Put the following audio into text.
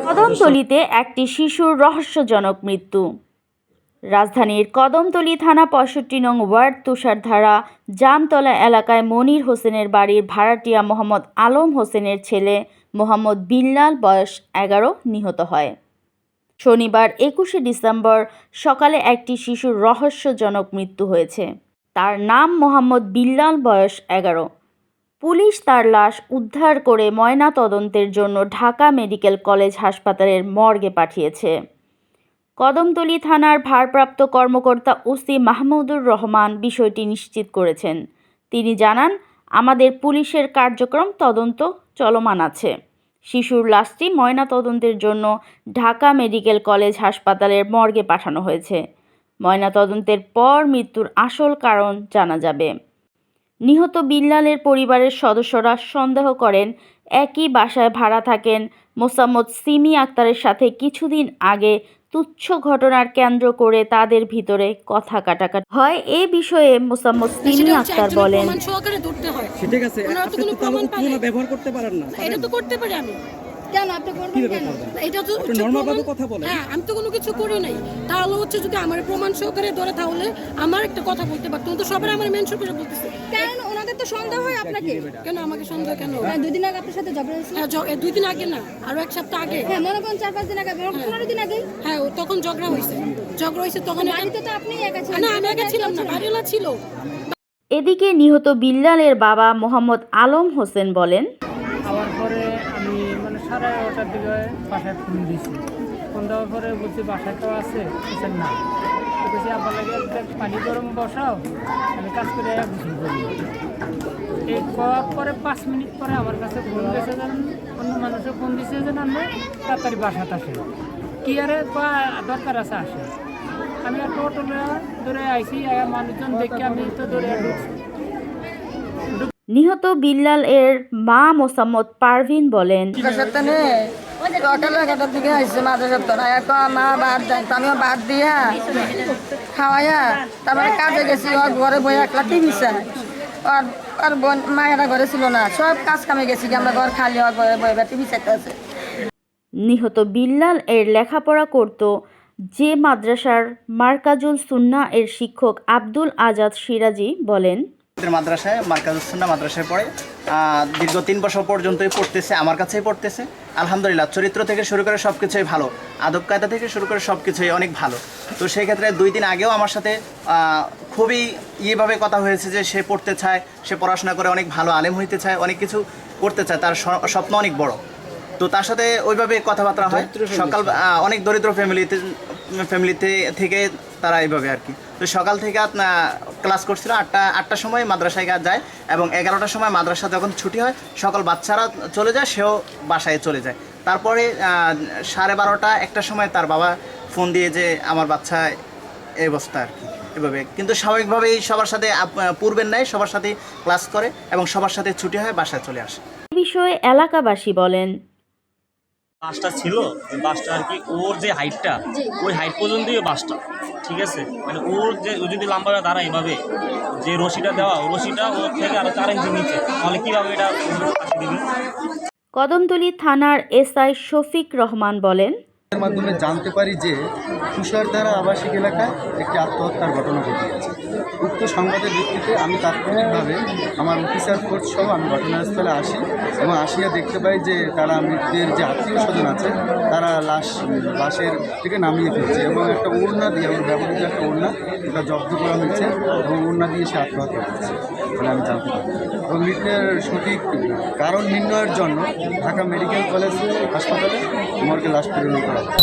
কদমতলীতে একটি শিশুর রহস্যজনক মৃত্যু। রাজধানীর কদমতলী থানা ৬৫ নং ওয়ার্ড তুষারধারা জামতলা এলাকায় মনির হোসেনের বাড়ির ভাড়াটিয়া মোহাম্মদ আলম হোসেনের ছেলে মোহাম্মদ বিল্লাল বয়স ১১ নিহত হয়। শনিবার ২১শে ডিসেম্বর সকালে একটি শিশুর রহস্যজনক মৃত্যু হয়েছে। তার নাম মোহাম্মদ বিল্লাল বয়স ১১। পুলিশ তার লাশ উদ্ধার করে ময়না তদন্তের জন্য ঢাকা মেডিকেল কলেজ হাসপাতালের মর্গে পাঠিয়েছে। কদমতলী থানার ভারপ্রাপ্ত কর্মকর্তা ওসি মাহমুদুর রহমান বিষয়টি নিশ্চিত করেছেন। তিনি জানান, আমাদের পুলিশের কার্যক্রম তদন্ত চলমান আছে। শিশুর লাশটি ময়না তদন্তের জন্য ঢাকা মেডিকেল কলেজ হাসপাতালের মর্গে পাঠানো হয়েছে। ময়না তদন্তের পর মৃত্যুর আসল কারণ জানা যাবে। নিহত বিল্লালের পরিবারের সদস্যরা সন্দেহ করেন একই বাসায় ভাড়া থাকেন মোসাম্মদ সিমি আক্তারের সাথে কিছুদিন আগে তুচ্ছ ঘটনার কেন্দ্র করে তাদের ভিতরে কথা কাটাকাটি হয়। এ বিষয়ে মোসাম্মদ সিমি আক্তার বলেন, ব্যবহার করতে পারেন না, এটা তো করতে পারি আমি। কেন আপনি করবেন কেন? এটা তো নরমালভাবে কথা বলেন। হ্যাঁ, আমি তো কোনো কিছু করি নাই। তাহলে হচ্ছে যদি আমার প্রমাণ সহকারে ধরে তাহলে আমার একটা কথা বলতে পারতো। তো সবাই আমার মেনশন করে বলতেছে। কারণ ওনাদের তো সন্দেহ হয় আপনাকে। কেন আমাকে সন্দেহ কেন? দুই দিন আগে আপনার সাথে ঝগড়া হয়েছিল। হ্যাঁ, 2 দিন আগে না, আরো 1 সপ্তাহ আগে। হ্যাঁ, মনে করেন 4-5 দিন আগে, 15 দিন আগে। হ্যাঁ, তখন ঝগড়া হয়েছে তখন। বাড়িতে তো আপনি একা ছিলেন। না, আমি একা ছিলাম না, বাড়িওয়ালা ছিল। এদিকে নিহত বিল্লালের বাবা মোহাম্মদ আলম হোসেন বলেন, আবার পরে আমি 11:30টার দিকে বাসায় ফোন দিয়েছি। ফোন দেওয়ার পরে বলছি বাসায় তো আছে, বলছেন না। তো বলছি আবার লাগে পানি গরম বসাও, আমি কাজ করে গোসল করি। এই পরে 5 মিনিট পরে আমার কাছে ফোন গেছে, যেন অন্য মানুষের ফোন দিয়েছে যে আমরা তাড়াতাড়ি বাসাতে আসে, কি আরে বা দরকার আছে আসে। আমি একটা অটো ধরে আইসি, মানুষজন দেখে আমি তো ধরে ঢুকছি। নিহত বিল্লাল এর মা মোসাম্মদ পারভিন বলেন, সকাল 11টার দিকে আসছে মাদ্রাসা, মা ভাত দেন, আমিও ভাত দিয়া খাওয়াইয়া তারপরে কাজে গেছি। ওর ঘরে বই একলা টিভি চাই, আর বোন মায়েরা ঘরে ছিল না, সব কাজ কামে গেছি, আমরা ঘর খালি ওর ঘরে বই টিভি চাইতে আছে। নিহত বিল্লাল এর লেখাপড়া করত যে মাদ্রাসার মার্কাজুল সুন্নাহ এর শিক্ষক আব্দুল আজাদ সিরাজি বলেন, মাদ্রাসায় মার্কাজুস সুন্নাহ মাদ্রাসায় পড়ে দীর্ঘ 3 বছর পর্যন্তই পড়তেছে, আমার কাছেই পড়তেছে। আলহামদুলিল্লাহ, চরিত্র থেকে শুরু করে সব কিছুই ভালো, আদব কায়দা থেকে শুরু করে সব কিছুই অনেক ভালো। তো সেই ক্ষেত্রে 2 দিন আগেও আমার সাথে খুবই ইয়েভাবে কথা হয়েছে যে সে পড়তে চায়, সে পড়াশোনা করে অনেক ভালো আলেম হইতে চায়, অনেক কিছু করতে চায়, তার স্বপ্ন অনেক বড়। তো তার সাথে ওইভাবে কথাবার্তা হয়। সকাল অনেক দরিদ্র ফ্যামিলিতে থেকে তারা এইভাবে আর কি। তো সকাল থেকে ক্লাস করছিল, 8টার সময় মাদ্রাসায় যায় এবং 11টার সময় মাদ্রাসা যখন ছুটি হয় সকল বাচ্চারা চলে যায়, সেও বাসায় চলে যায়। তারপরে 12:30 1টার সময় তার বাবা ফোন দিয়ে যে আমার বাচ্চা এই অবস্থা আর কি, এভাবে। কিন্তু স্বাভাবিকভাবেই সবার সাথে পূর্বের ন্যায় সবার সাথে ক্লাস করে এবং সবার সাথে ছুটি হয়, বাসায় চলে আসে। এ বিষয়ে এলাকাবাসী বলেন, বাসটা ছিল, বাসটা আর কি ওর যে হাইটটা, ওই হাইট পর্যন্তই বাসটা, ঠিক আছে। মানে ওর যে ও যদি লম্বা দাঁড়ায় এভাবে, যে রশিটা দেওয়া, রশিটা ওর থেকে আরো 4 ইঞ্চি নিচে, তাহলে কীভাবে এটা ফাঁসি দিবে। কদমতলী থানার এসআই শফিক রহমান বলেন, এর মাধ্যমে জানতে পারি যে তুষারধারা আবাসিক এলাকায় একটি আত্মহত্যার ঘটনা ঘটেছে। উক্ত সংবাদের ভিত্তিতে আমি তাৎক্ষণিকভাবে আমার অফিসার ফোর্স সহ আমি ঘটনাস্থলে আসি এবং আসিয়া দেখতে পাই যে তারা মৃতের যে আত্মীয় স্বজন আছে তারা লাশের থেকে নামিয়ে ফেলছে এবং একটা ওড়না দিয়ে, আমার ব্যবহৃত একটা ওড়না, এটা জব্দ করা হয়েছে এবং ওড়না দিয়ে সে আত্মহত্যা করেছে বলে আমি জানতে পারি। এবং মৃতের সঠিক কারণ নির্ণয়ের জন্য ঢাকা মেডিকেল কলেজ হাসপাতালে মর্গে লাশ প্রেরণ করা হয়।